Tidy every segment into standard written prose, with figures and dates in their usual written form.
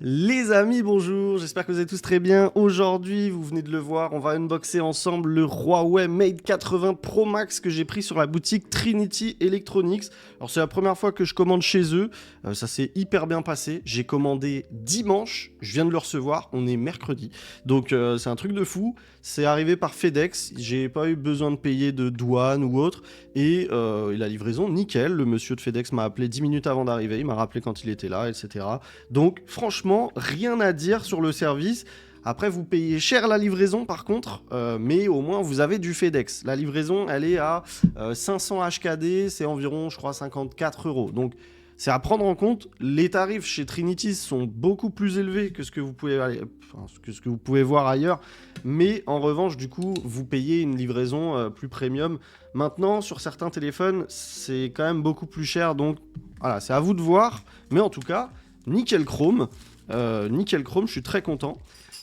Les amis, bonjour, j'espère que vous êtes tous très bien. Aujourd'hui, vous venez de le voir, on va unboxer ensemble le Huawei Mate 80 Pro Max que j'ai pris sur la boutique Trinity Electronics. Alors c'est la première fois que je commande chez eux, ça s'est hyper bien passé. J'ai commandé dimanche, je viens de le recevoir, on est mercredi. Donc c'est un truc de fou, c'est arrivé par FedEx, j'ai pas eu besoin de payer de douane ou autre. Et la livraison, nickel, le monsieur de FedEx m'a appelé 10 minutes avant d'arriver, il m'a rappelé quand il était là, etc. Donc franchement, rien à dire sur le service. Après, vous payez cher la livraison par contre, mais au moins vous avez du FedEx. La livraison, elle est à 500 HKD, c'est environ, je crois, 54 euros. Donc c'est à prendre en compte. Les tarifs chez Trinity sont beaucoup plus élevés que ce que vous pouvez voir ailleurs. Mais en revanche, du coup, vous payez une livraison plus premium. Maintenant, sur certains téléphones, c'est quand même beaucoup plus cher. Donc voilà, c'est à vous de voir. Mais en tout cas, nickel chrome. Nickel chrome, je suis très content.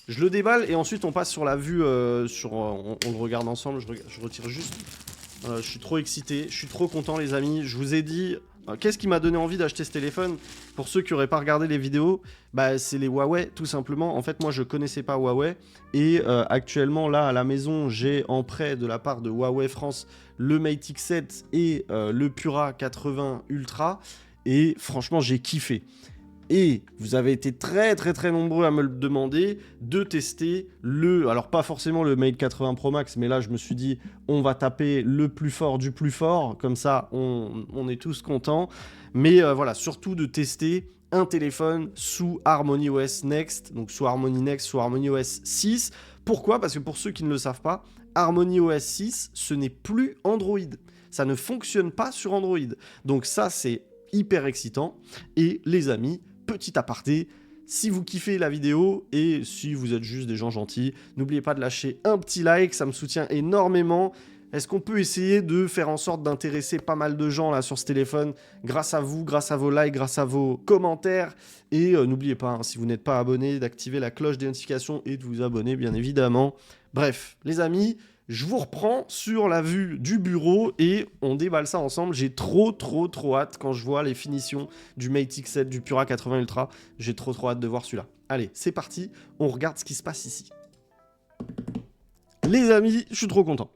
Je le déballe et ensuite on passe sur la vue. On le regarde ensemble. Je retire juste. Je suis trop excité. Je suis trop content, les amis. Je vous ai dit. Qu'est-ce qui m'a donné envie d'acheter ce téléphone? Pour ceux qui n'auraient pas regardé les vidéos, bah, c'est les Huawei, tout simplement. En fait, moi, je connaissais pas Huawei. Et actuellement, là, à la maison, j'ai en prêt de la part de Huawei France le Mate X7 et le Pura 80 Ultra. Et franchement, j'ai kiffé. Et vous avez été très nombreux à me le demander de tester alors pas forcément le Mate 80 Pro Max, mais là je me suis dit on va taper le plus fort du plus fort, comme ça on est tous contents. Mais voilà, surtout de tester un téléphone sous Harmony OS Next, donc sous Harmony Next, sous Harmony OS 6. Pourquoi? Parce que pour ceux qui ne le savent pas, Harmony OS 6, ce n'est plus Android. Ça ne fonctionne pas sur Android. Donc ça c'est hyper excitant. Et les amis, petit aparté, si vous kiffez la vidéo et si vous êtes juste des gens gentils, n'oubliez pas de lâcher un petit like, ça me soutient énormément. Est-ce qu'on peut essayer de faire en sorte d'intéresser pas mal de gens là sur ce téléphone grâce à vous, grâce à vos likes, grâce à vos commentaires. Et n'oubliez pas, hein, si vous n'êtes pas abonné, d'activer la cloche des notifications et de vous abonner bien évidemment. Bref, les amis, je vous reprends sur la vue du bureau et on déballe ça ensemble. J'ai trop hâte quand je vois les finitions du Mate X7, du Pura 80 Ultra. J'ai trop hâte de voir celui-là. Allez, c'est parti, on regarde ce qui se passe ici. Les amis, je suis trop content.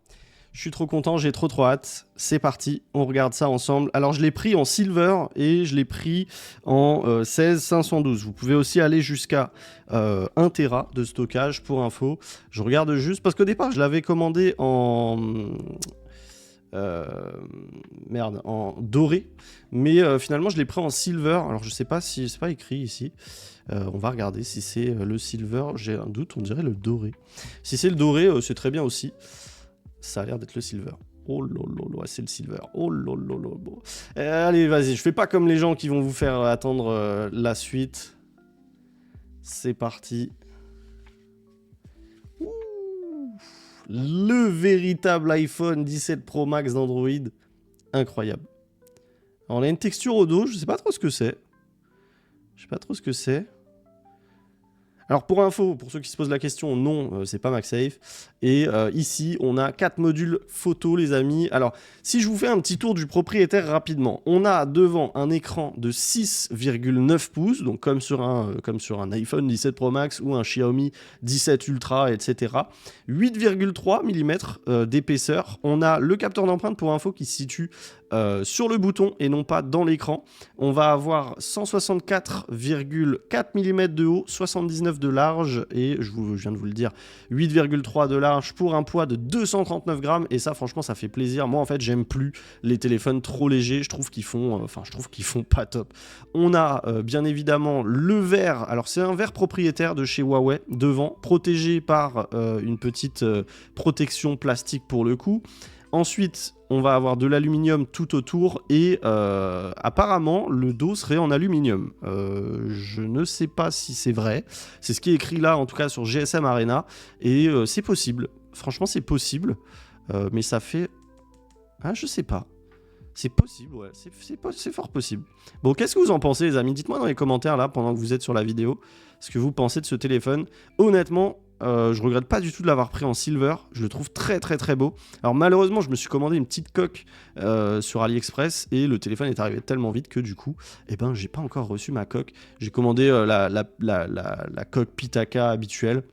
Je suis trop content, j'ai trop hâte. C'est parti, on regarde ça ensemble. Alors, je l'ai pris en silver et je l'ai pris en 16512. Vous pouvez aussi aller jusqu'à 1 Tera de stockage pour info. Je regarde juste, parce qu'au départ, je l'avais commandé en doré. Mais finalement, je l'ai pris en silver. Alors, je sais pas si c'est pas écrit ici. On va regarder si c'est le silver. J'ai un doute, on dirait le doré. Si c'est le doré, c'est très bien aussi. Ça a l'air d'être le silver. Oh lolo, c'est le silver. Oh lolo. Bon. Allez, vas-y, je fais pas comme les gens qui vont vous faire attendre la suite. C'est parti. Ouh. Le véritable iPhone 17 Pro Max d'Android. Incroyable. Alors, on a une texture au dos, je sais pas trop ce que c'est. Alors pour info, pour ceux qui se posent la question, non, c'est pas MagSafe. Et ici, on a 4 modules photo, les amis. Alors, si je vous fais un petit tour du propriétaire rapidement, on a devant un écran de 6,9 pouces, donc comme sur un iPhone 17 Pro Max ou un Xiaomi 17 Ultra, etc. 8,3 mm d'épaisseur. On a le capteur d'empreinte pour info qui se situe sur le bouton et non pas dans l'écran. On va avoir 164,4 mm de haut, 79 de large et je viens de vous le dire, 8,3 de large pour un poids de 239 grammes et ça franchement ça fait plaisir. Moi en fait j'aime plus les téléphones trop légers, je trouve qu'ils font pas top. On a bien évidemment le verre, alors c'est un verre propriétaire de chez Huawei devant, protégé par une petite protection plastique pour le coup. Ensuite, on va avoir de l'aluminium tout autour et apparemment, le dos serait en aluminium. Je ne sais pas si c'est vrai. C'est ce qui est écrit là, en tout cas sur GSM Arena. Et c'est possible. Franchement, c'est possible. Mais ça fait... Ah, je sais pas. C'est possible, ouais. C'est fort possible. Bon, qu'est-ce que vous en pensez, les amis? Dites-moi dans les commentaires, là, pendant que vous êtes sur la vidéo, ce que vous pensez de ce téléphone. Honnêtement, Je regrette pas du tout de l'avoir pris en silver. Je le trouve très très très beau. Alors malheureusement, je me suis commandé une petite coque sur AliExpress et le téléphone est arrivé tellement vite que du coup, eh ben, j'ai pas encore reçu ma coque. J'ai commandé la coque Pitaka habituelle.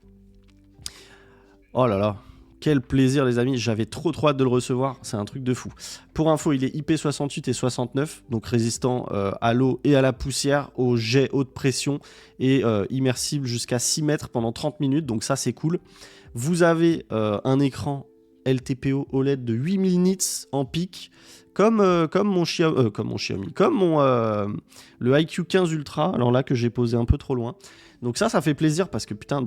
Oh là là, quel plaisir les amis, j'avais trop hâte de le recevoir, c'est un truc de fou. Pour info, il est IP68 et 69, donc résistant à l'eau et à la poussière, au jet haute pression et immersible jusqu'à 6 mètres pendant 30 minutes, donc ça c'est cool. Vous avez un écran LTPO OLED de 8000 nits en pic, comme mon Xiaomi, le iQOO 15 Ultra, alors là que j'ai posé un peu trop loin. Donc ça fait plaisir parce que putain,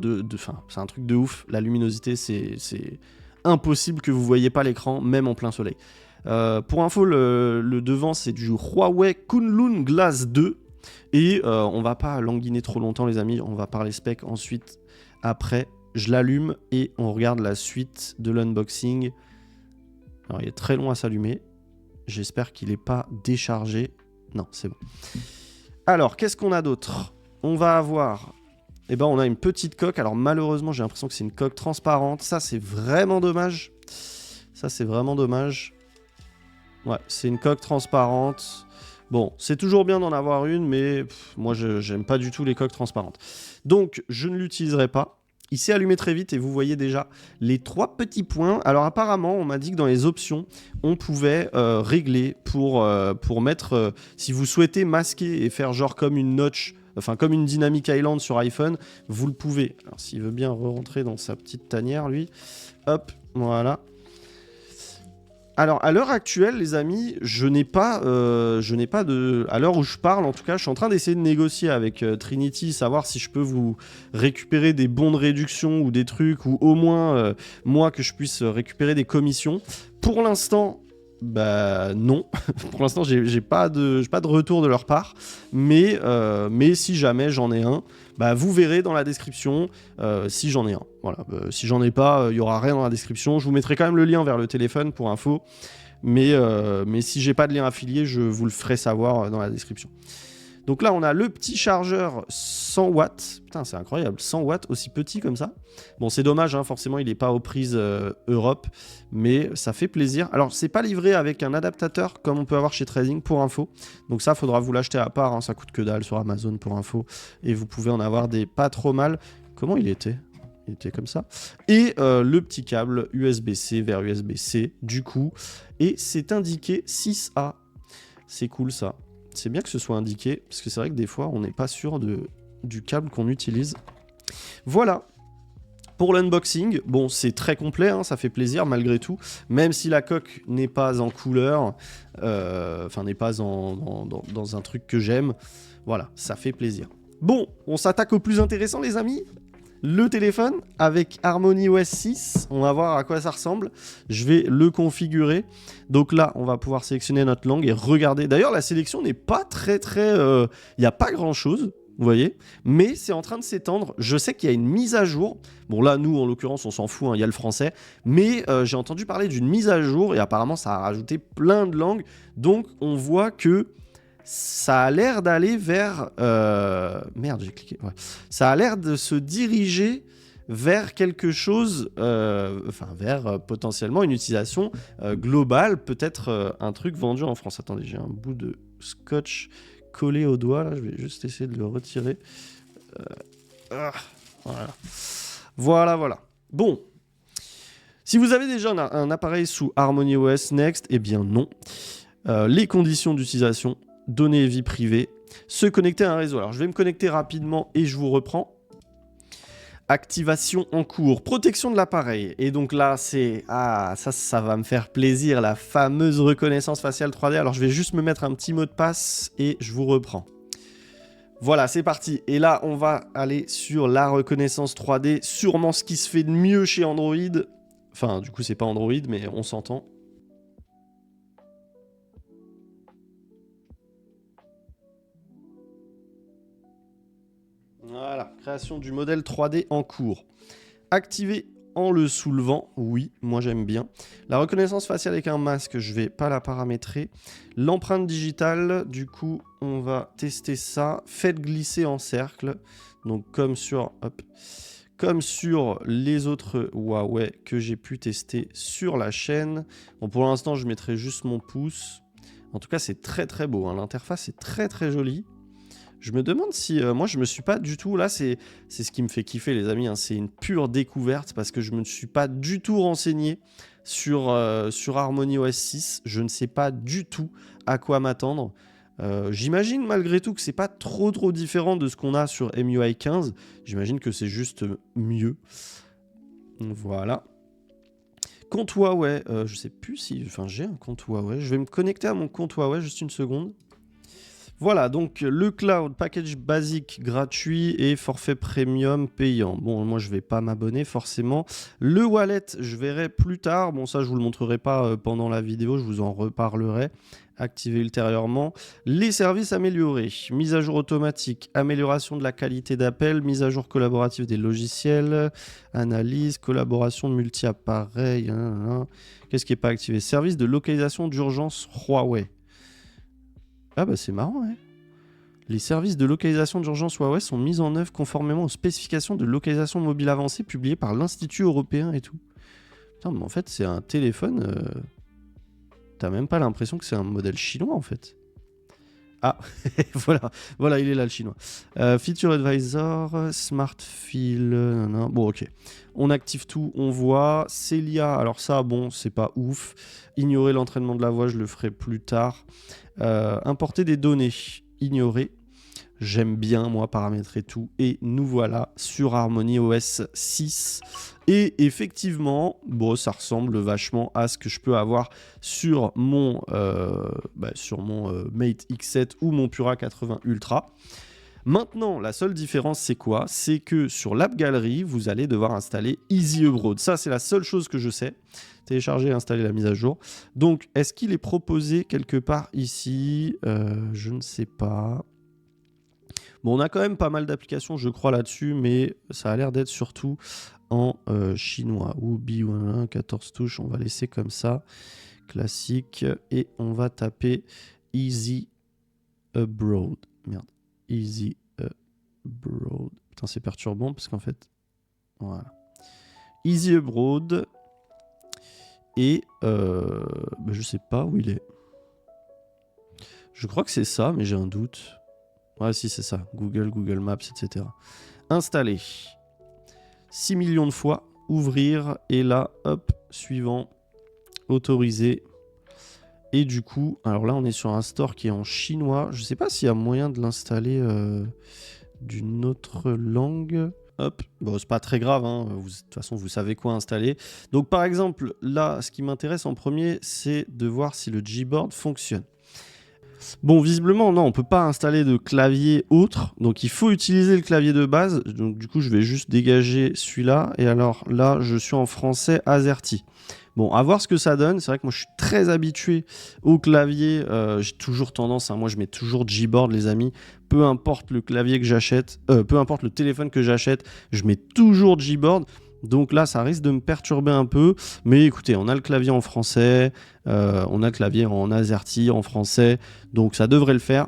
c'est un truc de ouf. La luminosité, c'est impossible que vous voyez pas l'écran, même en plein soleil. Pour info, le devant, c'est du Huawei Kunlun Glass 2. Et on va pas languiner trop longtemps, les amis. On va parler spec ensuite. Après, je l'allume et on regarde la suite de l'unboxing. Alors, il est très long à s'allumer. J'espère qu'il n'est pas déchargé. Non, c'est bon. Alors, qu'est-ce qu'on a d'autre ? On va avoir... Eh ben, on a une petite coque. Alors, malheureusement, j'ai l'impression que c'est une coque transparente. Ça, c'est vraiment dommage. Ouais, c'est une coque transparente. Bon, c'est toujours bien d'en avoir une, mais moi, j'aime pas du tout les coques transparentes. Donc, je ne l'utiliserai pas. Il s'est allumé très vite et vous voyez déjà les 3 petits points. Alors apparemment, on m'a dit que dans les options, on pouvait régler pour mettre, si vous souhaitez masquer et faire genre comme une notch, enfin comme une Dynamic Island sur iPhone, vous le pouvez. Alors s'il veut bien re-rentrer dans sa petite tanière, lui, hop, voilà. Alors, à l'heure actuelle, les amis, je n'ai pas de... À l'heure où je parle, en tout cas, je suis en train d'essayer de négocier avec Trinity, savoir si je peux vous récupérer des bons de réduction ou des trucs, ou au moins, moi, que je puisse récupérer des commissions. Pour l'instant, bah non. Pour l'instant, j'ai pas de retour de leur part. Mais si jamais j'en ai un, bah vous verrez dans la description si j'en ai un. Voilà. Si j'en ai pas, il y aura rien dans la description. Je vous mettrai quand même le lien vers le téléphone pour info. Mais si j'ai pas de lien affilié, je vous le ferai savoir dans la description. Donc là, on a le petit chargeur 100 watts. Putain, c'est incroyable. 100 watts, aussi petit comme ça. Bon, c'est dommage, hein, forcément, il n'est pas aux prises Europe. Mais ça fait plaisir. Alors, c'est pas livré avec un adaptateur comme on peut avoir chez Trading pour info. Donc ça, faudra vous l'acheter à part. Hein, ça coûte que dalle sur Amazon pour info. Et vous pouvez en avoir des pas trop mal. Comment il était ? Il était comme ça. Et le petit câble USB-C vers USB-C, du coup. Et c'est indiqué 6A. C'est cool, ça. C'est bien que ce soit indiqué, parce que c'est vrai que des fois, on n'est pas sûr du câble qu'on utilise. Voilà. Pour l'unboxing, bon, c'est très complet, hein, ça fait plaisir malgré tout. Même si la coque n'est pas en couleur, enfin, n'est pas dans un truc que j'aime. Voilà, ça fait plaisir. Bon, on s'attaque au plus intéressant, les amis. Le téléphone avec HarmonyOS 6, on va voir à quoi ça ressemble. Je vais le configurer. Donc là, on va pouvoir sélectionner notre langue et regarder. D'ailleurs, la sélection n'est pas très... Il n'y a pas grand-chose, vous voyez. Mais c'est en train de s'étendre. Je sais qu'il y a une mise à jour. Bon là, nous, en l'occurrence, on s'en fout, hein, il y a le français. Mais j'ai entendu parler d'une mise à jour et apparemment, ça a rajouté plein de langues. Donc, on voit que... ça a l'air d'aller vers... Merde, j'ai cliqué. Ouais. Ça a l'air de se diriger vers quelque chose... Enfin, vers potentiellement une utilisation globale. Peut-être un truc vendu en France. Attendez, j'ai un bout de scotch collé au doigt. Là, je vais juste essayer de le retirer. Voilà. Voilà. Bon. Si vous avez déjà un appareil sous HarmonyOS Next, eh bien non. Les conditions d'utilisation... données et vie privée, se connecter à un réseau. Alors, je vais me connecter rapidement et je vous reprends. Activation en cours, protection de l'appareil. Et donc là, c'est... Ah, ça va me faire plaisir, la fameuse reconnaissance faciale 3D. Alors, je vais juste me mettre un petit mot de passe et je vous reprends. Voilà, c'est parti. Et là, on va aller sur la reconnaissance 3D. Sûrement ce qui se fait de mieux chez Android. Enfin, du coup, c'est pas Android, mais on s'entend. Voilà, création du modèle 3D en cours. Activer en le soulevant, oui, moi j'aime bien. La reconnaissance faciale avec un masque, je vais pas la paramétrer. L'empreinte digitale, du coup, on va tester ça. Faites glisser en cercle, donc comme sur comme sur les autres Huawei que j'ai pu tester sur la chaîne. Bon, pour l'instant, je mettrai juste mon pouce. En tout cas, c'est très très beau, hein. L'interface est très très jolie. Je me demande si... moi, je me suis pas du tout... Là, c'est ce qui me fait kiffer, les amis, hein. C'est une pure découverte parce que je me suis pas du tout renseigné sur HarmonyOS 6. Je ne sais pas du tout à quoi m'attendre. J'imagine malgré tout que c'est pas trop différent de ce qu'on a sur MIUI 15. J'imagine que c'est juste mieux. Voilà. Compte Huawei, je sais plus si... Enfin, j'ai un compte Huawei. Je vais me connecter à mon compte Huawei, juste une seconde. Voilà, donc le cloud, package basique gratuit et forfait premium payant. Bon, moi je vais pas m'abonner forcément. Le wallet, je verrai plus tard. Bon, ça je vous le montrerai pas pendant la vidéo, je vous en reparlerai. Activer ultérieurement. Les services améliorés. Mise à jour automatique, amélioration de la qualité d'appel, mise à jour collaborative des logiciels, analyse, collaboration multi-appareils. Qu'est-ce qui n'est pas activé? Service de localisation d'urgence Huawei. Ah bah c'est marrant, hein. Les services de localisation d'urgence Huawei sont mis en œuvre conformément aux spécifications de localisation mobile avancée publiées par l'Institut européen et tout. Putain, mais en fait, c'est un téléphone... T'as même pas l'impression que c'est un modèle chinois, en fait. Ah, voilà, il est là, le chinois. Feature Advisor, Smart Fill... Bon, ok. On active tout, on voit. Celia, alors ça, bon, c'est pas ouf. Ignorer l'entraînement de la voix, je le ferai plus tard. Importer des données, ignorer. J'aime bien, moi, paramétrer tout. Et nous voilà sur HarmonyOS 6. Et effectivement, bon, ça ressemble vachement à ce que je peux avoir sur mon, Mate X7 ou mon Pura 80 Ultra. Maintenant, la seule différence, c'est quoi? C'est que sur l'App Gallery, vous allez devoir installer Easy Abroad. Ça, c'est la seule chose que je sais. Télécharger et installer la mise à jour. Donc, est-ce qu'il est proposé quelque part ici? Je ne sais pas. Bon, on a quand même pas mal d'applications, je crois, là-dessus, mais ça a l'air d'être surtout en chinois. Ou B1, 14 touches, on va laisser comme ça. Classique. Et on va taper Easy Abroad. Merde. Easy Abroad. Putain, c'est perturbant parce qu'en fait... Voilà. Easy Abroad. Et je sais pas où il est. Je crois que c'est ça, mais j'ai un doute. Ouais, si, c'est ça. Google Maps, etc. Installer. 6 millions de fois. Ouvrir. Et là, hop, suivant. Autoriser. Et du coup, alors là, on est sur un store qui est en chinois. Je sais pas s'il y a moyen de l'installer d'une autre langue. Hop, bon, c'est pas très grave, hein. De toute façon, vous savez quoi installer. Donc, par exemple, là, ce qui m'intéresse en premier, c'est de voir si le Gboard fonctionne. Bon, visiblement, non, on peut pas installer de clavier autre. Donc, il faut utiliser le clavier de base. Donc, du coup, je vais juste dégager celui-là. Et alors, là, je suis en français AZERTY. Bon, à voir ce que ça donne. C'est vrai que moi, je suis très habitué au clavier. J'ai toujours tendance, moi, je mets toujours Gboard, les amis. Peu importe le clavier que j'achète, peu importe le téléphone que j'achète, je mets toujours Gboard. Donc là, ça risque de me perturber un peu. Mais écoutez, on a le clavier en français, on a le clavier en AZERTY, en français. Donc ça devrait le faire.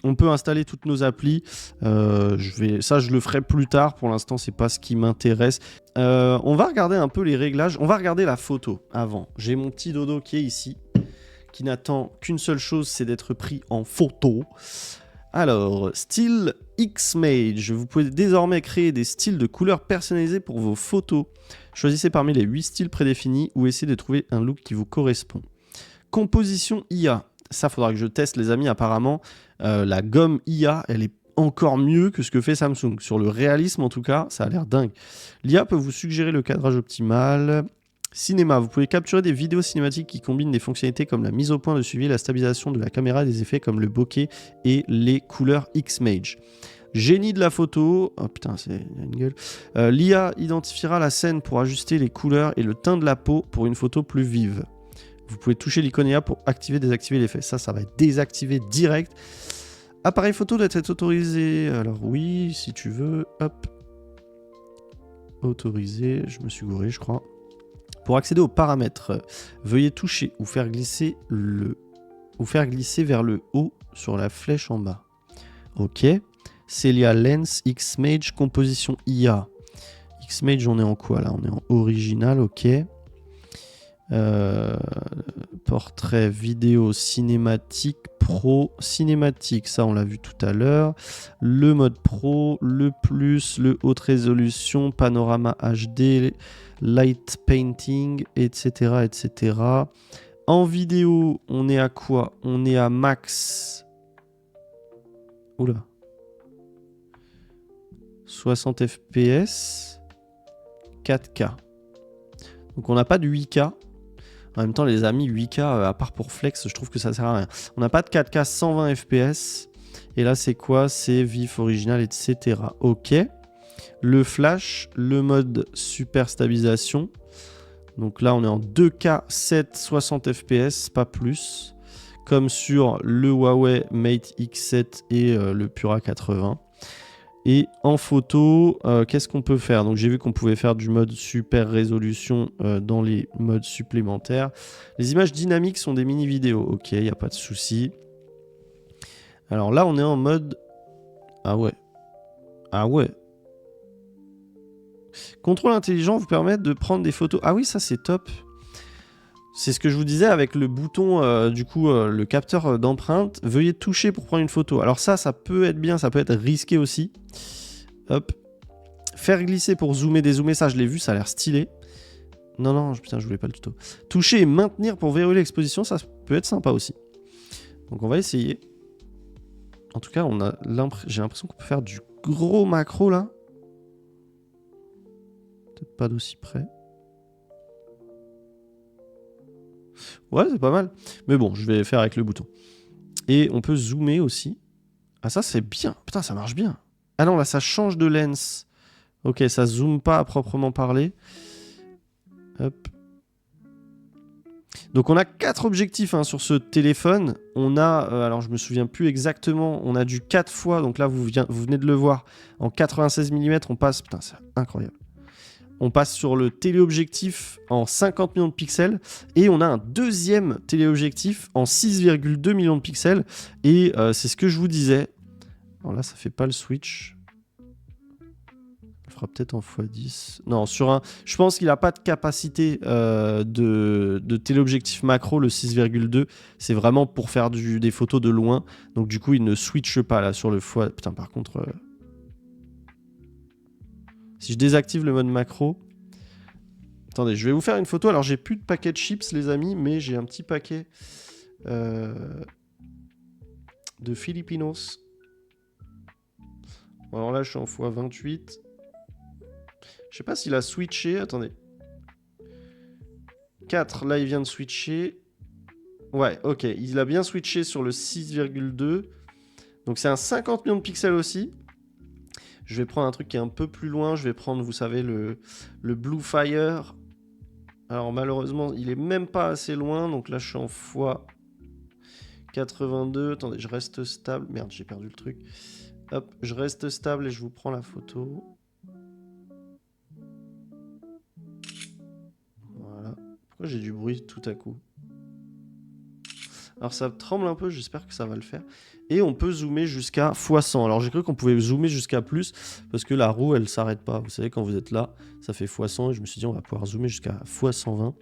On peut installer toutes nos applis. Je le ferai plus tard. Pour l'instant, c'est pas ce qui m'intéresse. On va regarder un peu les réglages. On va regarder la photo avant. J'ai mon petit dodo qui est ici, qui n'attend qu'une seule chose, c'est d'être pris en photo. Alors, style Xmage. Vous pouvez désormais créer des styles de couleurs personnalisés pour vos photos. Choisissez parmi les 8 styles prédéfinis ou essayez de trouver un look qui vous correspond. Composition IA. Ça, faudra que je teste, les amis. Apparemment, la gomme IA, elle est encore mieux que ce que fait Samsung. Sur le réalisme, en tout cas, ça a l'air dingue. L'IA peut vous suggérer le cadrage optimal. Cinéma, vous pouvez capturer des vidéos cinématiques qui combinent des fonctionnalités comme la mise au point de suivi, la stabilisation de la caméra, des effets comme le bokeh et les couleurs Xmage. Génie de la photo, oh putain, c'est une gueule. L'IA identifiera la scène pour ajuster les couleurs et le teint de la peau pour une photo plus vive. Vous pouvez toucher l'icône IA pour activer, désactiver l'effet. Ça va être désactivé direct. Appareil photo doit être autorisé. Alors oui, si tu veux, hop. Autorisé, je me suis gouré, je crois. Pour accéder aux paramètres, veuillez toucher ou faire glisser vers le haut sur la flèche en bas. Ok. Celia Lens, Xmage, composition IA. Xmage, on est en quoi là? On est en original, ok. Portrait, vidéo, cinématique, pro, cinématique, ça on l'a vu tout à l'heure. Le mode pro, le plus, le haute résolution, panorama HD, light painting, etc. etc. En vidéo, on est à quoi? On est à max. Oula. 60 fps. 4K. Donc on n'a pas de 8K. En même temps, les amis, 8K, à part pour flex, je trouve que ça sert à rien. On n'a pas de 4K 120 fps. Et là, c'est quoi? C'est vif, original, etc. Ok. Le flash, le mode super stabilisation. Donc là, on est en 2K 7 60 fps, pas plus. Comme sur le Huawei Mate X7 et le Pura 80. Et en photo, qu'est-ce qu'on peut faire? Donc j'ai vu qu'on pouvait faire du mode super résolution dans les modes supplémentaires. Les images dynamiques sont des mini-vidéos. Ok, il n'y a pas de souci. Alors là, on est en mode... Ah ouais. Ah ouais. Contrôle intelligent vous permet de prendre des photos. Ah oui, ça c'est top. C'est ce que je vous disais avec le bouton, le capteur d'empreinte. Veuillez toucher pour prendre une photo. Alors ça peut être bien, ça peut être risqué aussi. Hop. Faire glisser pour zoomer, dézoomer, ça je l'ai vu, ça a l'air stylé. Non, putain, je voulais pas le tuto. Toucher et maintenir pour verrouiller l'exposition, ça peut être sympa aussi. Donc on va essayer. En tout cas, j'ai l'impression qu'on peut faire du gros macro là. Peut-être pas d'aussi près. Ouais, c'est pas mal. Mais bon, je vais faire avec le bouton. Et on peut zoomer aussi. Ah, ça, c'est bien. Putain, ça marche bien. Ah non, là, ça change de lens. Ok, ça zoome pas à proprement parler. Hop. Donc, on a 4 objectifs sur ce téléphone. On a, alors je me souviens plus exactement, on a du 4 fois. Donc là, vous venez de le voir. En 96 mm, on passe... Putain, c'est incroyable. On passe sur le téléobjectif en 50 millions de pixels et on a un deuxième téléobjectif en 6,2 millions de pixels et c'est ce que je vous disais. Alors là, ça fait pas le switch. On fera peut-être en x10. Non, je pense qu'il n'a pas de capacité de téléobjectif macro, le 6,2. C'est vraiment pour faire des photos de loin. Donc du coup, il ne switche pas là sur le x. Putain, par contre... Si je désactive le mode macro... Attendez, je vais vous faire une photo. Alors, j'ai plus de paquet de chips, les amis, mais j'ai un petit paquet de Filipinos. Alors là, je suis en x28. Je sais pas s'il a switché. Attendez. 4, là, il vient de switcher. Ouais, ok. Il a bien switché sur le 6,2. Donc, c'est un 50 millions de pixels aussi. Je vais prendre un truc qui est un peu plus loin. Je vais prendre, vous savez, le Blue Fire. Alors malheureusement, il est même pas assez loin. Donc là, je suis en x82. Attendez, je reste stable. Merde, j'ai perdu le truc. Hop, je reste stable et je vous prends la photo. Voilà. Pourquoi j'ai du bruit tout à coup? Alors ça tremble un peu, j'espère que ça va le faire. Et on peut zoomer jusqu'à x100. Alors j'ai cru qu'on pouvait zoomer jusqu'à plus, parce que la roue, elle s'arrête pas. Vous savez, quand vous êtes là, ça fait x100, et je me suis dit, on va pouvoir zoomer jusqu'à x120.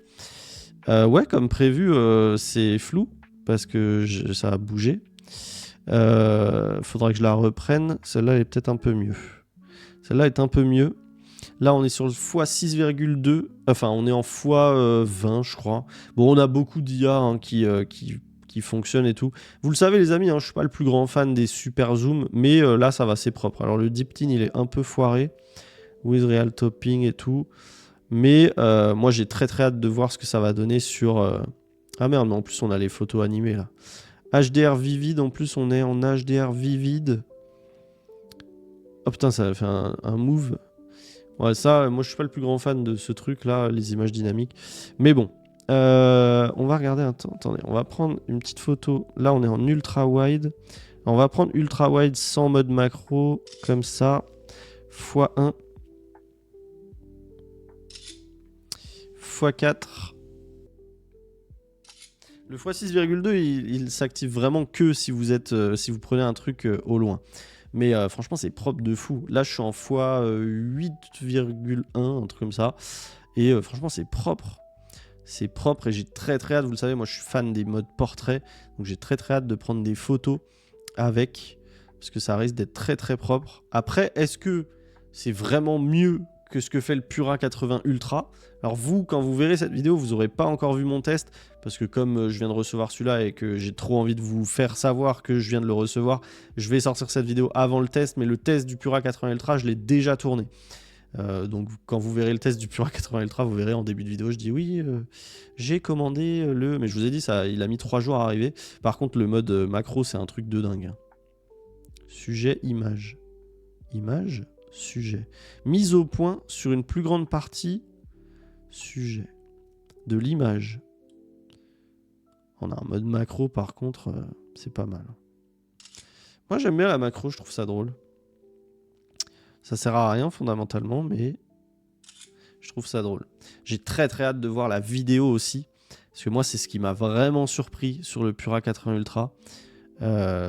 Ouais, comme prévu, c'est flou, parce que ça a bougé. Faudra que je la reprenne. Celle-là, elle est peut-être un peu mieux. Celle-là est un peu mieux. Là, on est sur le x6,2. Enfin, on est en x20, je crois. Bon, on a beaucoup d'IA qui fonctionnent et tout. Vous le savez, les amis, je suis pas le plus grand fan des super zooms, mais là, ça va, c'est propre. Alors, le Deep Tin, il est un peu foiré. With Real Topping et tout. Mais moi, j'ai très très hâte de voir ce que ça va donner sur... Ah merde, mais en plus, on a les photos animées, là. HDR Vivid, en plus, on est en HDR Vivid. Oh putain, ça a fait un move. Ouais, ça, moi je suis pas le plus grand fan de ce truc là, les images dynamiques. Mais bon, on va regarder. Attendez, on va prendre une petite photo. Là, on est en ultra wide. On va prendre ultra wide sans mode macro, comme ça, x1, x4. Le x6,2, il s'active vraiment que si vous prenez un truc au loin. Mais franchement, c'est propre de fou. Là, je suis en x8,1, un truc comme ça. Et franchement, c'est propre. C'est propre et j'ai très très hâte. Vous le savez, moi, je suis fan des modes portrait. Donc, j'ai très très hâte de prendre des photos avec. Parce que ça risque d'être très très propre. Après, est-ce que c'est vraiment mieux que ce que fait le Pura 80 Ultra? Alors vous, quand vous verrez cette vidéo, vous n'aurez pas encore vu mon test, parce que comme je viens de recevoir celui-là et que j'ai trop envie de vous faire savoir que je viens de le recevoir, je vais sortir cette vidéo avant le test, mais le test du Pura 80 Ultra, je l'ai déjà tourné. Donc quand vous verrez le test du Pura 80 Ultra, vous verrez en début de vidéo, je dis oui, j'ai commandé le... Mais je vous ai dit, ça, il a mis 3 jours à arriver. Par contre, le mode macro, c'est un truc de dingue. Hein. Sujet, image. Image, sujet. Mise au point sur une plus grande partie, sujet. De l'image. On a un mode macro, par contre, c'est pas mal. Moi, j'aime bien la macro, je trouve ça drôle. Ça sert à rien, fondamentalement, mais je trouve ça drôle. J'ai très très hâte de voir la vidéo aussi, parce que moi, c'est ce qui m'a vraiment surpris sur le Pura 80 Ultra.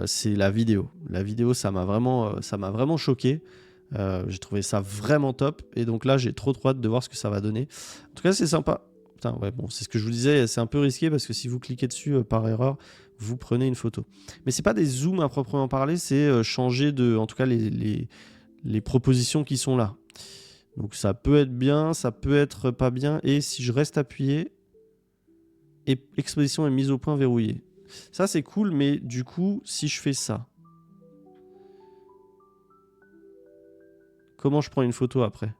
C'est la vidéo. La vidéo, ça m'a vraiment choqué. J'ai trouvé ça vraiment top. Et donc là, j'ai trop hâte de voir ce que ça va donner. En tout cas, c'est sympa. Putain, ouais, bon, c'est ce que je vous disais. C'est un peu risqué parce que si vous cliquez dessus par erreur, vous prenez une photo. Mais c'est pas des zooms à proprement parler. C'est changer de, en tout cas, les propositions qui sont là. Donc ça peut être bien, ça peut être pas bien. Et si je reste appuyé, exposition et mise au point verrouillée. Ça, c'est cool, mais du coup, si je fais ça, comment je prends une photo après?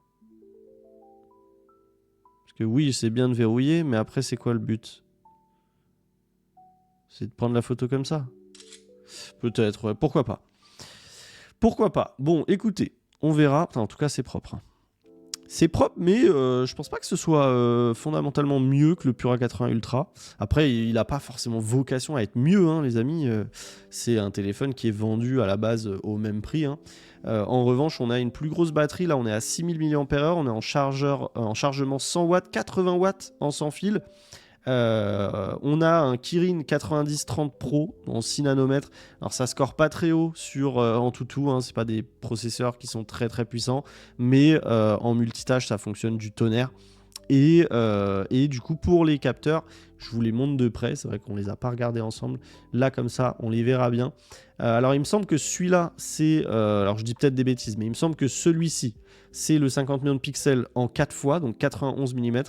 Parce que oui, c'est bien de verrouiller, mais après, c'est quoi le but? C'est de prendre la photo comme ça? Peut-être, ouais, pourquoi pas? Pourquoi pas? Bon, écoutez, on verra. Enfin, en tout cas, c'est propre. C'est propre, mais je pense pas que ce soit fondamentalement mieux que le Pura 80 Ultra. Après, il n'a pas forcément vocation à être mieux, hein, les amis. C'est un téléphone qui est vendu à la base au même prix. Hein. En revanche, on a une plus grosse batterie. Là, on est à 6000 mAh. On est en chargement 100 watts, 80 watts en sans fil. On a un Kirin 9030 Pro en 6 nanomètres. Alors ça score pas très haut sur en tout, hein, c'est pas des processeurs qui sont très très puissants, mais en multitâche ça fonctionne du tonnerre. Et du coup pour les capteurs, je vous les montre de près, c'est vrai qu'on les a pas regardés ensemble. Là comme ça, on les verra bien. Alors il me semble que celui-là, c'est... alors je dis peut-être des bêtises, mais il me semble que celui-ci, c'est le 50 millions de pixels en 4 fois, donc 91 mm.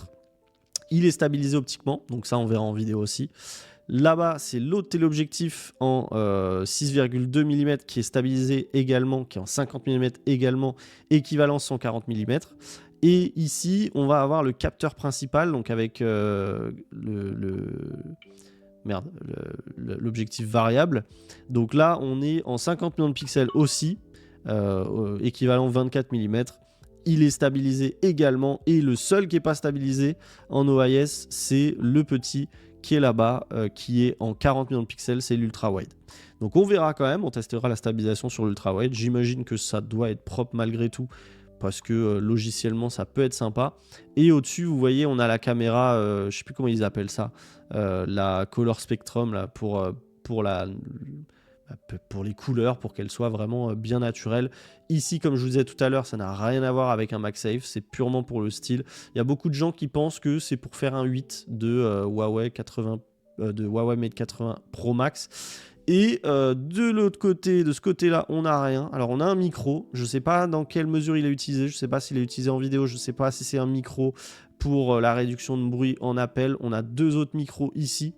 Il est stabilisé optiquement, donc ça on verra en vidéo aussi. Là-bas, c'est l'autre téléobjectif en 6,2 mm qui est stabilisé également, qui est en 50 mm également, équivalent 140 mm. Et ici, on va avoir le capteur principal, donc avec l'objectif variable. Donc là, on est en 50 millions de pixels aussi, équivalent 24 mm. Il est stabilisé également et le seul qui n'est pas stabilisé en OIS, c'est le petit qui est là-bas, qui est en 40 millions de pixels, c'est l'ultra wide. Donc on verra quand même, on testera la stabilisation sur l'ultra wide. J'imagine que ça doit être propre malgré tout parce que logiciellement ça peut être sympa. Et au-dessus, vous voyez, on a la caméra, je ne sais plus comment ils appellent ça, la Color Spectrum là, pour les couleurs, pour qu'elles soient vraiment bien naturelles. Ici, comme je vous disais tout à l'heure, ça n'a rien à voir avec un MagSafe, c'est purement pour le style. Il y a beaucoup de gens qui pensent que c'est pour faire un 8 de Huawei Mate 80 Pro Max. Et de l'autre côté, de ce côté-là, on n'a rien. Alors, on a un micro. Je ne sais pas dans quelle mesure il est utilisé. Je ne sais pas s'il est utilisé en vidéo. Je ne sais pas si c'est un micro pour la réduction de bruit en appel. On a 2 autres micros ici.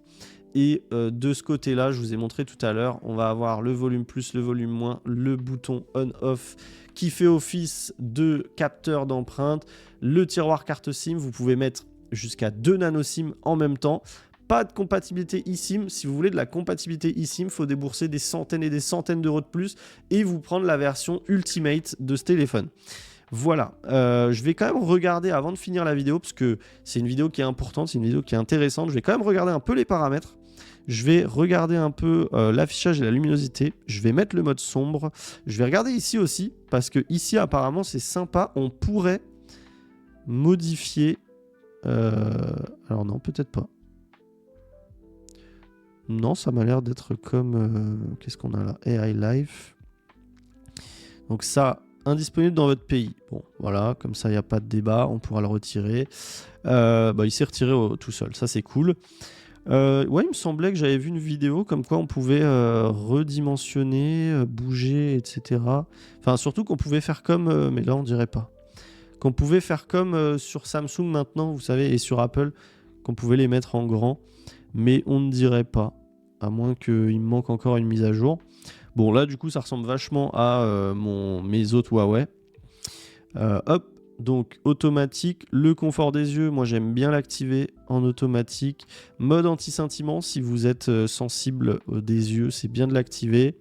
Et de ce côté-là, je vous ai montré tout à l'heure, on va avoir le volume plus, le volume moins, le bouton on-off qui fait office de capteur d'empreinte, le tiroir carte SIM, vous pouvez mettre jusqu'à 2 nano SIM en même temps. Pas de compatibilité eSIM. Si vous voulez de la compatibilité eSIM, il faut débourser des centaines et des centaines d'euros de plus et vous prendre la version Ultimate de ce téléphone. Voilà, je vais quand même regarder avant de finir la vidéo parce que c'est une vidéo qui est importante, c'est une vidéo qui est intéressante. Je vais quand même regarder un peu les paramètres. Je vais regarder un peu l'affichage et la luminosité. Je vais mettre le mode sombre. Je vais regarder ici aussi parce que ici apparemment c'est sympa. On pourrait modifier... alors non, peut-être pas. Non, ça m'a l'air d'être comme... qu'est-ce qu'on a là? AI Life. Donc ça, indisponible dans votre pays. Bon, voilà, comme ça, il n'y a pas de débat, on pourra le retirer. Il s'est retiré tout seul, ça c'est cool. Ouais, il me semblait que j'avais vu une vidéo comme quoi on pouvait redimensionner, bouger, etc. Enfin, surtout qu'on pouvait faire comme... mais là, on dirait pas. Qu'on pouvait faire comme sur Samsung maintenant, vous savez, et sur Apple, qu'on pouvait les mettre en grand. Mais on ne dirait pas, à moins qu'il me manque encore une mise à jour. Bon, là, du coup, ça ressemble vachement à mes autres Huawei. Hop, donc automatique, le confort des yeux, moi j'aime bien l'activer en automatique. Mode anti-scintillement, si vous êtes sensible des yeux, c'est bien de l'activer.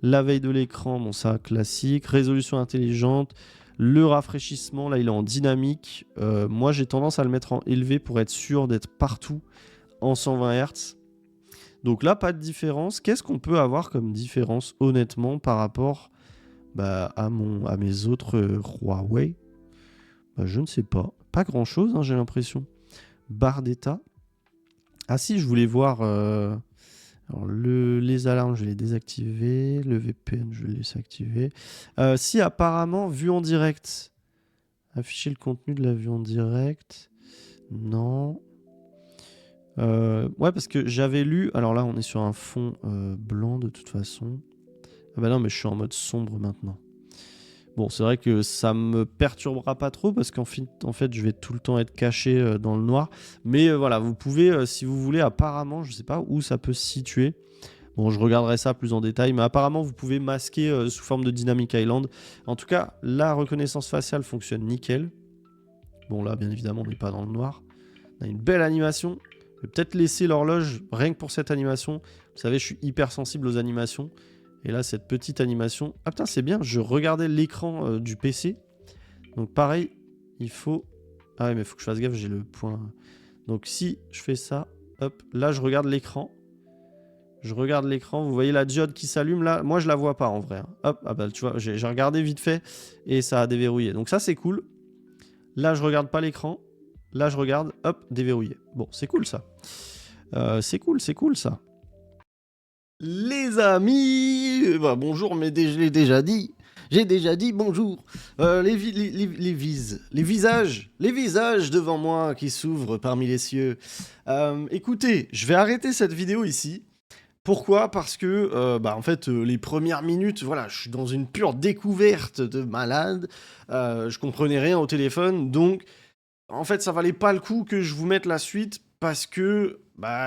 La veille de l'écran, bon ça classique. Résolution intelligente. Le rafraîchissement, là il est en dynamique. Moi j'ai tendance à le mettre en élevé pour être sûr d'être partout en 120 Hz. Donc là, pas de différence. Qu'est-ce qu'on peut avoir comme différence honnêtement par rapport à mes autres Huawei? Je ne sais pas. Pas grand-chose, hein, j'ai l'impression. Barre d'état. Ah si, je voulais voir... Alors les alarmes, je vais les désactiver. Le VPN, je vais les activer. Si, apparemment, vue en direct. Afficher le contenu de la vue en direct. Non. Ouais, parce que j'avais lu... Alors là, on est sur un fond blanc, de toute façon. Ah bah non, mais je suis en mode sombre maintenant. Bon, c'est vrai que ça me perturbera pas trop parce qu'en fait, je vais tout le temps être caché dans le noir. Mais voilà, vous pouvez, si vous voulez, apparemment, je sais pas où ça peut se situer. Bon, je regarderai ça plus en détail, mais apparemment, vous pouvez masquer sous forme de Dynamic Island. En tout cas, la reconnaissance faciale fonctionne nickel. Bon, là, bien évidemment, on n'est pas dans le noir. On a une belle animation. Je vais peut-être laisser l'horloge rien que pour cette animation. Vous savez, je suis hyper sensible aux animations. Et là, cette petite animation... Ah putain, c'est bien, je regardais l'écran du PC. Donc pareil, il faut... Ah ouais, mais il faut que je fasse gaffe, j'ai le point... Donc si je fais ça, hop, là je regarde l'écran. Je regarde l'écran, vous voyez la diode qui s'allume là. Moi, je la vois pas en vrai. Hein. Hop, ah bah tu vois, j'ai regardé vite fait et ça a déverrouillé. Donc ça, c'est cool. Là, je regarde pas l'écran. Là, je regarde, hop, déverrouillé. Bon, c'est cool ça. C'est cool ça. Les amis, bonjour, mais je l'ai déjà dit. J'ai déjà dit bonjour. Les visages devant moi qui s'ouvrent parmi les cieux. Écoutez, je vais arrêter cette vidéo ici. Pourquoi? Parce que, en fait, les premières minutes, voilà, je suis dans une pure découverte de malade. Je comprenais rien au téléphone, donc en fait, ça valait pas le coup que je vous mette la suite parce que,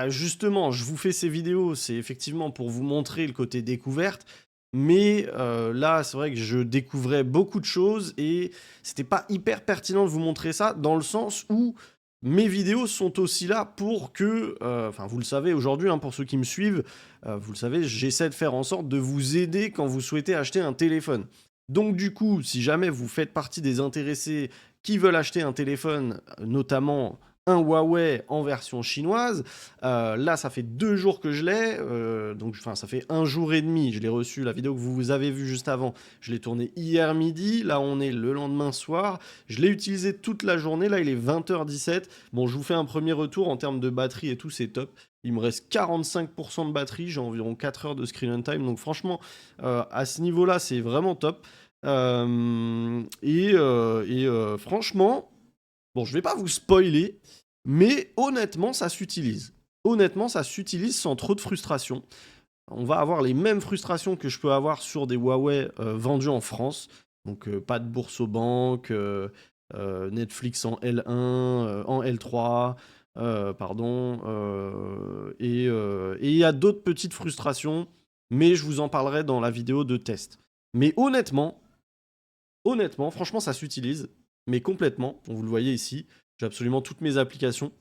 justement, je vous fais ces vidéos, c'est effectivement pour vous montrer le côté découverte. Mais là, c'est vrai que je découvrais beaucoup de choses et c'était pas hyper pertinent de vous montrer ça dans le sens où mes vidéos sont aussi là pour que, vous le savez aujourd'hui, hein, pour ceux qui me suivent, vous le savez, j'essaie de faire en sorte de vous aider quand vous souhaitez acheter un téléphone. Donc du coup, si jamais vous faites partie des intéressés qui veulent acheter un téléphone, notamment un Huawei en version chinoise. Là, ça fait 2 jours que je l'ai, donc ça fait 1 jour et demi. Je l'ai reçu, la vidéo que vous avez vue juste avant, je l'ai tournée hier midi. Là, on est le lendemain soir. Je l'ai utilisé toute la journée. Là, il est 20h17. Bon, je vous fais un premier retour en termes de batterie et tout, c'est top. Il me reste 45% de batterie, j'ai environ 4 heures de screen on time. Donc franchement, à ce niveau-là, c'est vraiment top. Franchement, bon, je vais pas vous spoiler, mais honnêtement, ça s'utilise. Honnêtement, ça s'utilise sans trop de frustration. On va avoir les mêmes frustrations que je peux avoir sur des Huawei vendus en France. Donc pas de bourse aux banques, Netflix en L1, en L3, pardon. Et il y a d'autres petites frustrations, mais je vous en parlerai dans la vidéo de test. Mais honnêtement, franchement, ça s'utilise, mais complètement. Vous le voyez ici, j'ai absolument toutes mes applications,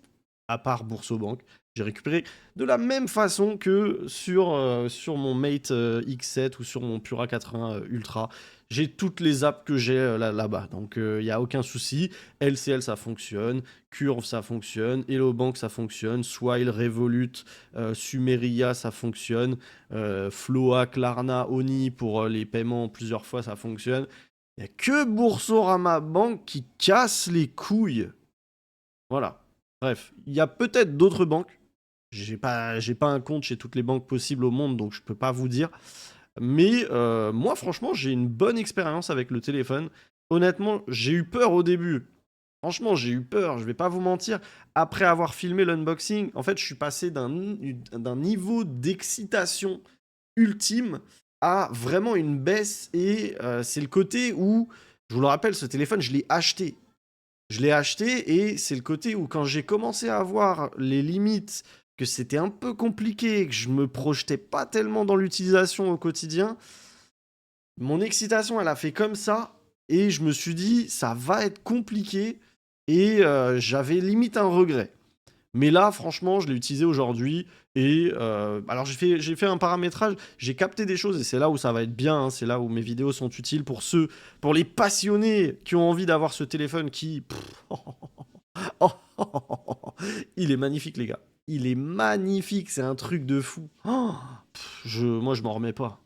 à part Bourse-aux-Banques. J'ai récupéré de la même façon que sur mon Mate X7 ou sur mon Pura 80 Ultra. J'ai toutes les apps que j'ai là-bas, donc il n'y a aucun souci. LCL, ça fonctionne. Curve, ça fonctionne. Hello Bank, ça fonctionne. Swile, Revolut, Sumeria, ça fonctionne. Floa, Klarna, Oni pour les paiements plusieurs fois, ça fonctionne. Il n'y a que Boursorama Bank qui casse les couilles. Voilà. Bref, il y a peut-être d'autres banques. J'ai pas un compte chez toutes les banques possibles au monde, donc je peux pas vous dire. Mais moi, franchement, j'ai une bonne expérience avec le téléphone. Honnêtement, j'ai eu peur au début. Franchement, j'ai eu peur, je vais pas vous mentir. Après avoir filmé l'unboxing, en fait, je suis passé d'un niveau d'excitation ultime à vraiment une baisse. Et c'est le côté où, je vous le rappelle, ce téléphone, je l'ai acheté. Je l'ai acheté et c'est le côté où quand j'ai commencé à voir les limites, que c'était un peu compliqué, que je me projetais pas tellement dans l'utilisation au quotidien, mon excitation, elle a fait comme ça et je me suis dit, ça va être compliqué et j'avais limite un regret. Mais là, franchement, je l'ai utilisé aujourd'hui et alors j'ai fait un paramétrage, j'ai capté des choses et c'est là où ça va être bien, hein, c'est là où mes vidéos sont utiles pour ceux, pour les passionnés qui ont envie d'avoir ce téléphone qui... Il est magnifique, les gars. Il est magnifique, c'est un truc de fou. Moi, je m'en remets pas.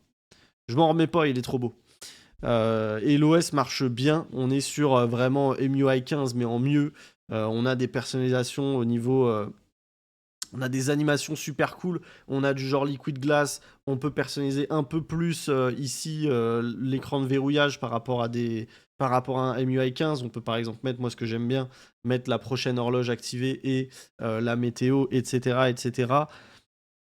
Je m'en remets pas, il est trop beau. Et l'OS marche bien. On est sur vraiment MUI 15, mais en mieux. On a des personnalisations au niveau. On a des animations super cool. On a du genre Liquid Glass. On peut personnaliser un peu plus ici l'écran de verrouillage par rapport à un MUI 15. On peut par exemple mettre, moi ce que j'aime bien, mettre la prochaine horloge activée et la météo, etc. etc.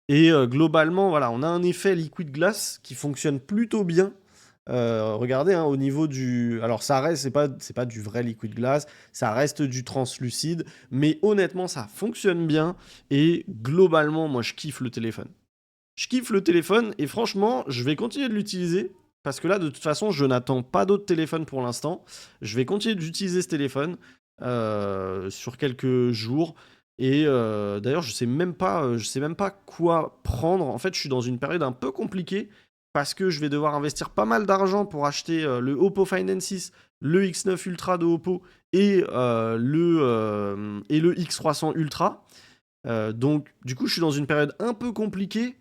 Et globalement, voilà, on a un effet Liquid Glass qui fonctionne plutôt bien. Regardez, hein, au niveau du... Alors ça reste, c'est pas du vrai liquid glass, ça reste du translucide, mais honnêtement ça fonctionne bien et globalement moi je kiffe le téléphone. Je kiffe le téléphone et franchement je vais continuer de l'utiliser parce que là de toute façon je n'attends pas d'autres téléphones pour l'instant. Je vais continuer d'utiliser ce téléphone sur quelques jours. Et d'ailleurs, je sais même pas quoi prendre. En fait, je suis dans une période un peu compliquée parce que je vais devoir investir pas mal d'argent pour acheter le Oppo Find N6, le X9 Ultra de Oppo et le X300 Ultra. Donc, du coup, je suis dans une période un peu compliquée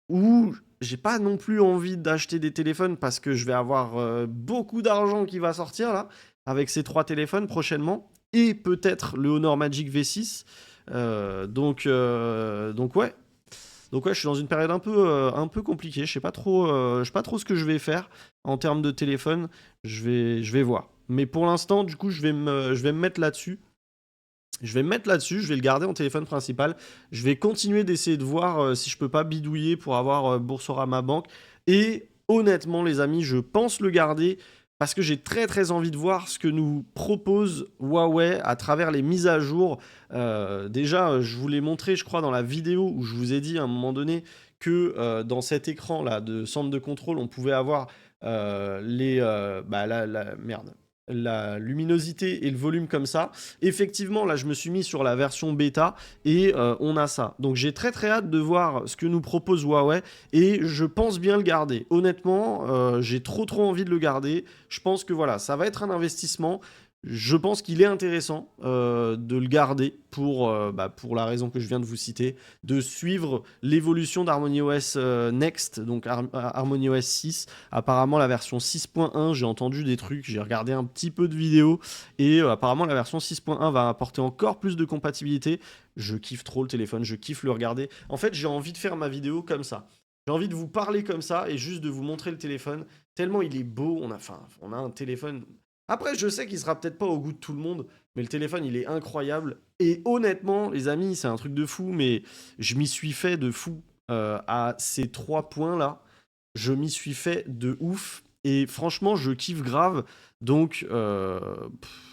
où j'ai pas non plus envie d'acheter des téléphones parce que je vais avoir beaucoup d'argent qui va sortir là avec ces 3 téléphones prochainement et peut-être le Honor Magic V6. Donc ouais. Donc ouais, je suis dans une période un peu compliquée. Je sais pas trop ce que je vais faire en termes de téléphone. Je vais voir. Mais pour l'instant, du coup, je vais me mettre là-dessus. Je vais me mettre là-dessus, je vais le garder en téléphone principal. Je vais continuer d'essayer de voir si je peux pas bidouiller pour avoir Boursorama Bank. Et honnêtement, les amis, je pense le garder parce que j'ai très très envie de voir ce que nous propose Huawei à travers les mises à jour. Déjà, je vous l'ai montré, je crois, dans la vidéo où je vous ai dit à un moment donné que dans cet écran là de centre de contrôle, on pouvait avoir merde, la luminosité et le volume comme ça. Effectivement, là, je me suis mis sur la version bêta et on a ça. Donc, j'ai très très hâte de voir ce que nous propose Huawei et je pense bien le garder. Honnêtement, j'ai trop envie de le garder. Je pense que voilà, ça va être un investissement. Je pense qu'il est intéressant de le garder pour la raison que je viens de vous citer, de suivre l'évolution d'HarmonyOS Next, donc HarmonyOS 6. Apparemment, la version 6.1, j'ai entendu des trucs, j'ai regardé un petit peu de vidéos, et apparemment, la version 6.1 va apporter encore plus de compatibilité. Je kiffe trop le téléphone, je kiffe le regarder. En fait, j'ai envie de faire ma vidéo comme ça. J'ai envie de vous parler comme ça et juste de vous montrer le téléphone. Tellement il est beau, on a un téléphone. Après, je sais qu'il sera peut-être pas au goût de tout le monde, mais le téléphone, il est incroyable. Et honnêtement, les amis, c'est un truc de fou, mais je m'y suis fait de fou à ces 3 points-là. Je m'y suis fait de ouf. Et franchement, je kiffe grave. Donc,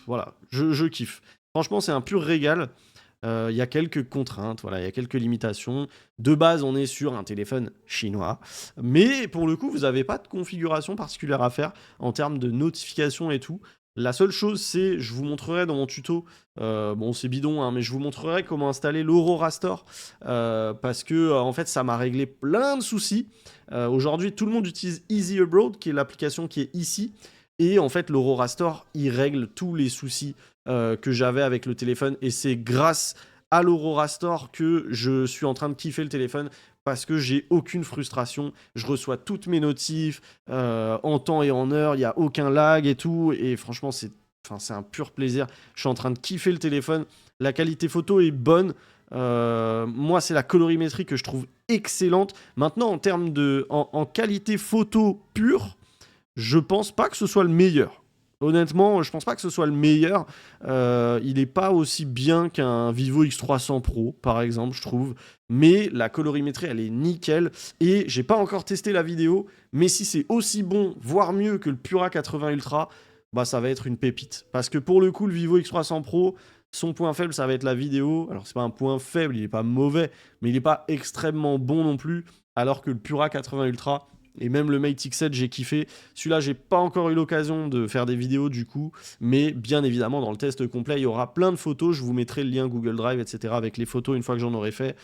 voilà, je kiffe. Franchement, c'est un pur régal. Il y a quelques contraintes, voilà, il y a quelques limitations. De base, on est sur un téléphone chinois. Mais pour le coup, vous n'avez pas de configuration particulière à faire en termes de notification et tout. La seule chose, c'est, je vous montrerai dans mon tuto, bon c'est bidon, hein, mais je vous montrerai comment installer l'Aurora Store, parce que en fait ça m'a réglé plein de soucis. Aujourd'hui, tout le monde utilise Easy Abroad, qui est l'application qui est ici, et en fait l'Aurora Store, il règle tous les soucis que j'avais avec le téléphone, et c'est grâce à l'Aurora Store que je suis en train de kiffer le téléphone parce que j'ai aucune frustration, je reçois toutes mes notifs en temps et en heure, il n'y a aucun lag et tout, et franchement c'est un pur plaisir, je suis en train de kiffer le téléphone, la qualité photo est bonne, Moi, c'est la colorimétrie que je trouve excellente. Maintenant, en termes de... en qualité photo pure, je pense pas que ce soit le meilleur. Honnêtement, je pense pas que ce soit le meilleur. Il est pas aussi bien qu'un Vivo X300 Pro, par exemple, je trouve. Mais la colorimétrie, elle est nickel. Et j'ai pas encore testé la vidéo, mais si c'est aussi bon, voire mieux que le Pura 80 Ultra, bah ça va être une pépite. Parce que pour le coup, le Vivo X300 Pro, son point faible, ça va être la vidéo. Alors, c'est pas un point faible, il est pas mauvais, mais il est pas extrêmement bon non plus. Alors que le Pura 80 Ultra, et même le Mate X7, j'ai kiffé. Celui-là, j'ai pas encore eu l'occasion de faire des vidéos du coup, mais bien évidemment, dans le test complet, il y aura plein de photos. Je vous mettrai le lien Google Drive, etc. avec les photos une fois que j'en aurai fait.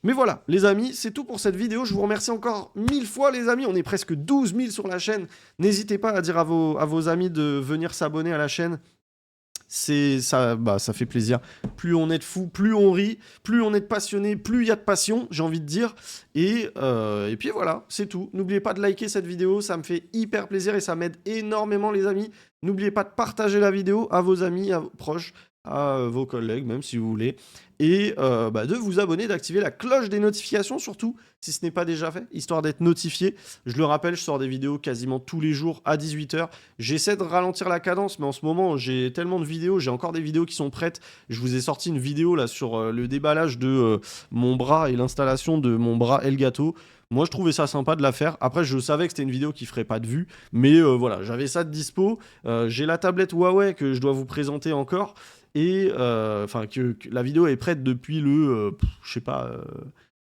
Mais voilà, les amis, c'est tout pour cette vidéo. Je vous remercie encore 1000 fois, les amis. On est presque 12 000 sur la chaîne. N'hésitez pas à dire à vos amis de venir s'abonner à la chaîne. Ça fait plaisir. Plus on est de fous, plus on rit, plus on est de passionnés, plus il y a de passion, j'ai envie de dire. Et puis voilà, c'est tout. N'oubliez pas de liker cette vidéo, ça me fait hyper plaisir et ça m'aide énormément, les amis. N'oubliez pas de partager la vidéo à vos amis, à vos proches, à vos collègues, même si vous voulez. Et de vous abonner, d'activer la cloche des notifications, surtout, si ce n'est pas déjà fait, histoire d'être notifié. Je le rappelle, je sors des vidéos quasiment tous les jours à 18 h. J'essaie de ralentir la cadence, mais en ce moment, j'ai tellement de vidéos, j'ai encore des vidéos qui sont prêtes. Je vous ai sorti une vidéo là sur le déballage de mon bras et l'installation de mon bras Elgato. Moi, je trouvais ça sympa de la faire. Après, je savais que c'était une vidéo qui ferait pas de vues, mais voilà, j'avais ça de dispo. J'ai la tablette Huawei que je dois vous présenter encore. Et que la vidéo est prête depuis le, je sais pas,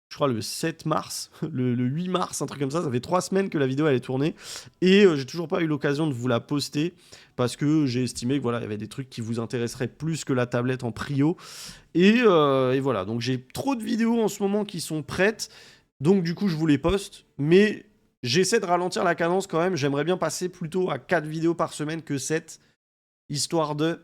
je crois le 7 mars, le 8 mars, un truc comme ça. Ça fait 3 semaines que la vidéo elle est tournée. Et j'ai toujours pas eu l'occasion de vous la poster parce que j'ai estimé que voilà, il y avait des trucs qui vous intéresseraient plus que la tablette en prio. Et voilà, donc j'ai trop de vidéos en ce moment qui sont prêtes. Donc du coup, je vous les poste. Mais j'essaie de ralentir la cadence quand même. J'aimerais bien passer plutôt à 4 vidéos par semaine que 7. Histoire de...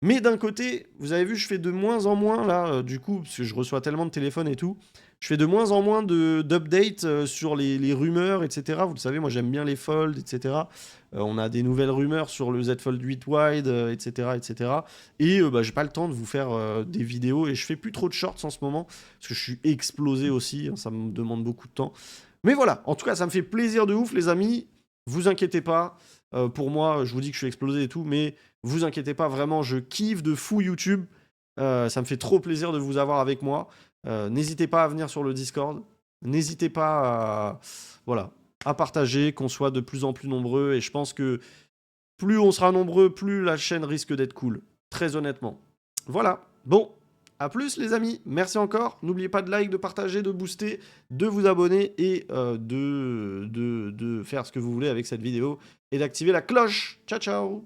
Mais d'un côté, vous avez vu, je fais de moins en moins, là, du coup, parce que je reçois tellement de téléphones et tout, je fais de moins en moins d'updates sur les rumeurs, etc. Vous le savez, moi j'aime bien les Fold, etc. On a des nouvelles rumeurs sur le Z Fold 8 Wide, etc., etc. Et j'ai pas le temps de vous faire des vidéos, et je fais plus trop de shorts en ce moment, parce que je suis explosé aussi, hein, ça me demande beaucoup de temps. Mais voilà, en tout cas, ça me fait plaisir de ouf, les amis. Vous inquiétez pas. Pour moi, je vous dis que je suis explosé et tout, mais vous inquiétez pas, vraiment, je kiffe de fou YouTube. Ça me fait trop plaisir de vous avoir avec moi. N'hésitez pas à venir sur le Discord. N'hésitez pas à partager, qu'on soit de plus en plus nombreux. Et je pense que plus on sera nombreux, plus la chaîne risque d'être cool. Très honnêtement. Voilà. Bon. A plus les amis, merci encore. N'oubliez pas de like, de partager, de booster, de vous abonner et de faire ce que vous voulez avec cette vidéo et d'activer la cloche. Ciao ciao.